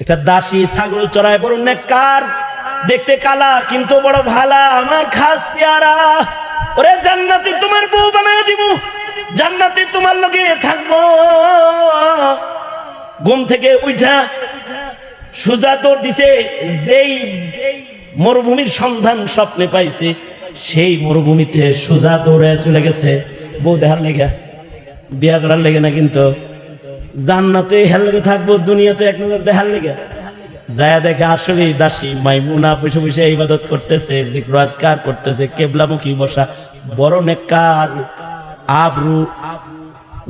একটা দাসী ছাগল চড়ায় বড় নেককার, দেখতে কালা কিন্তু বড় ভালা, আমার খাস পেয়ারা। ওরে জান্নাতে তোমার বউ বানায় দিব, জান্নাতে তোমার লগে থাকবো। ঘুম থেকে উঠা সোজা দৌড় দিছে, যেই মরুভূমির সন্ধান স্বপ্নে পাইছে সেই মরুভূমিতে সোজা দৌড়ে চলে গেছে বউ দেখার লেগে, বিয়া করার লেগে না, কিন্তু জান্নাতে হেল লেগে থাকবো, দুনিয়াতে এক নজর দেখার লেগে। যায় দেখে আসলে দাসী মাইমুনা বসে বসে ইবাদত করতেছে, জিক্র আজকার করতেছে, কেবলামুখী বসা, বড় নেককার, আবরু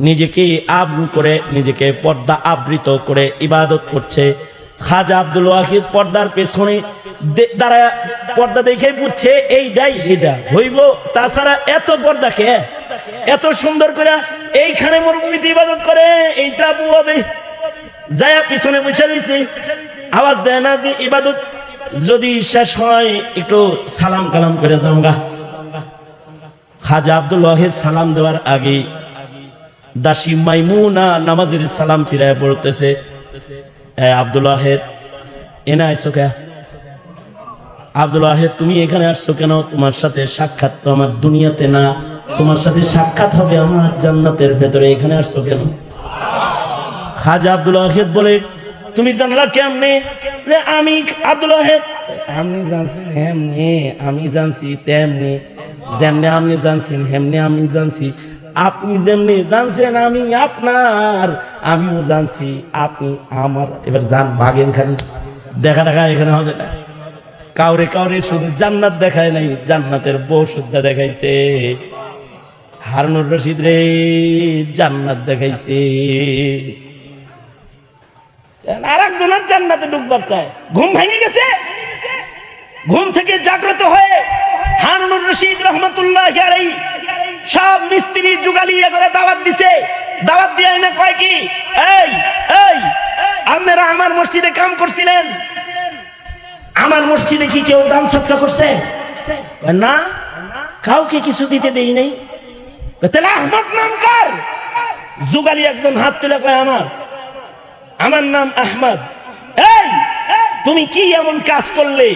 নিজেকে আবরু করে, নিজেকে পর্দা আবৃত করে ইবাদত করছে। খাজা আব্দুল ওয়াহিদ পর্দার পেছনে দাঁড়ায় পর্দা দেখে বুঝছে এইটাই এটা হইব, তাছাড়া এত পর্দা কে এত সুন্দর করে এইখানে মরুভূমিতে ইবাদত করে, এইটা বউ হবে। যায় পিছনে বসে রয়েছে, আওয়াজ দেয় না যে ইবাদত যদি শেষ হয় একটু সালাম কালাম করে যাওগা। খাজা আব্দুল ওয়াহিদ সালাম দেওয়ার আগে দাসী মাইমুনা নামাজের সালাম ফিরায় বলতেছে, আব্দুল ওয়াহিদ এনে আইসো কে? আব্দুল ওয়াহিদ তুমি এখানে আসছো কেন? তোমার সাথে সাক্ষাৎ তো আমার দুনিয়াতে না, তোমার সাথে সাক্ষাৎ হবে আমার জান্নাতের ভেতরে, এখানে আসছো কেন? খাজা আব্দুল ওয়াহিদ বলে, তুমি জানলা কেমনে যে আমি আব্দুল ওয়াহিদ? আপনি জানছেন হেমনে, আমি জানছি তেমনি, যেমনে আপনি জানছেন হেমনে আমি জানছি, আপনি যেমনি জানছেন আমি আপনার, আমিও জানছি আপনি আমার। এবার জান ভাগেন, খালি দেখা দেখা এখানে হবে না। কাউরে কাউরে শুধু জান্নাত দেখায় নাই, জান্নাতের বউ সুদ্ধা দেখাইছে। হারুনুর রশিদ রে জান্নাত দেখাইছে, আর একজনের জান্নাতে ঢুকবার চায়। ঘুম ভেঙে গেছে, ঘুম থেকে জাগ্রত হয়ে হারুনুর রশিদ রহমতুল্লাহি আলাইহি সব মিস্ত্রি জুগালিয়া করে দাওয়াত দিছে। দাওয়াত দিয়ে না কয় কি, এই এই আপনারা আমার মসজিদে কাম করছিলেন, আমার মসজিদে কি কেউ দান সৎকার করছে? না, কাউকে কিছু দিতে দেই নাই। তাহলে আহমদ নাম কার? জুগালি একজন হাত তুলে কয় আমার নাম আহমদ। এই তুমি কি এমন কাজ করলে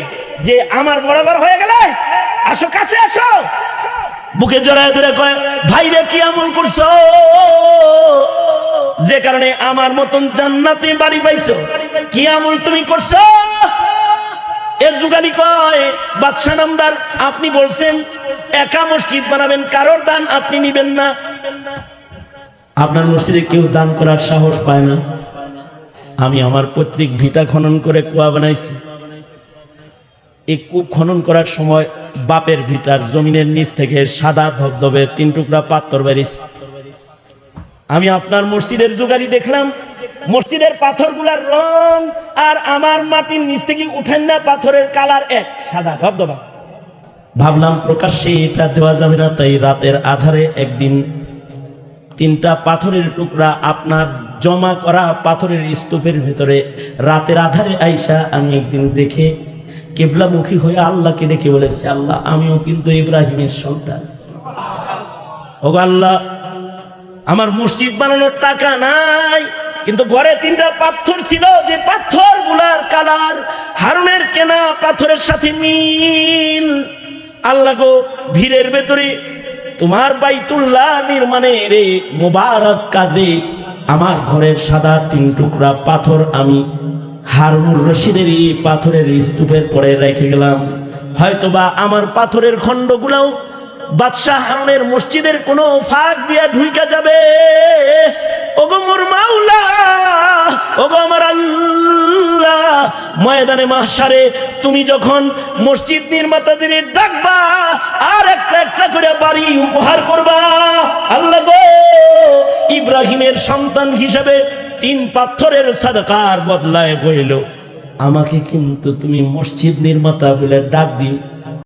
যে আমার বরাবর হয়ে গেলে? আসো কাছে আসো। বুকে জড়ায় ধরে কয়, ভাই রে কি আমল করছো যে কারণে আমার মতন জান্নাতে বাড়ি পাইছো? কি আমল তুমি করছো? এ যুগালি কয়, বাদশা নামদার আপনি বলছেন একা মসজিদ বানাবেন, কারোর দান আপনি নিবেন না। আপনার মসজিদে কেউ দান করার সাহস পায় না। আমি আমার পৈতৃক ভিটা খনন করে কুয়া বানাইছি। এই কূপ খনন করার সময় বাপের ভিটার জমিনের নিচ থেকে সাদা ধবধবে 3 টুকরা পাথর বেরিয়েছে। আমি আপনার মসজিদের যুগালি দেখলাম, মসজিদের পাথরগুলার রং আর আমার মাটির নিচ থেকে উঠেন না পাথরের কালার এক, সাদা ধবধবা। ভাবলাম প্রকাশ্যে এটা দেওয়া যাবে না, তাই রাতের আধারে একদিন 3টা পাথরের টুকরা আপনার জমা করা পাথরের স্তূপের ভিতরে রাতের আধারে আইসা আমি একদিন দেখে কিবলামুখী হয়ে আল্লাহকে ডেকে বলেছি, আল্লাহ আমিও কিন্তু ইব্রাহিমের সন্তান। ও আল্লাহ, আমার মসজিদ বানানোর টাকা নাই, কিন্তু ঘরে 3টা পাথর ছিল, যে পাথর গুলার কালার হারুনের কেনা পাথরের সাথে মিল। আল্লাহ গো, ভিড়ের ভেতরে তোমার বাইতুল্লাহ নির্মাণের মোবারক কাজে আমার ঘরের সাদা 3 টুকরা পাথর আমি হারুনুর রশিদের এই পাথরের স্তূপের পরে রেখে গেলাম। হয়তোবা আমার পাথরের খণ্ডগুলাও বাদশাহ হারুনের মসজিদের কোনো ফাঁক দিয়া ঢুইকা যাবে। ওগো মোর মাওলা, ওগো আমার আল্লাহ, ময়দানে মাহশারে তুমি যখন মসজিদ নির্মাতাদের ডাকবা আর একটা একটা করে বাড়ি উপহার করবা, আল্লাহ গো, ইব্রাহিমের সন্তান হিসেবে 3 পাথরের সাদকার বদলায় হইল, আমাকে কিন্তু তুমি মসজিদ নির্মাতা বলে ডাক দিও।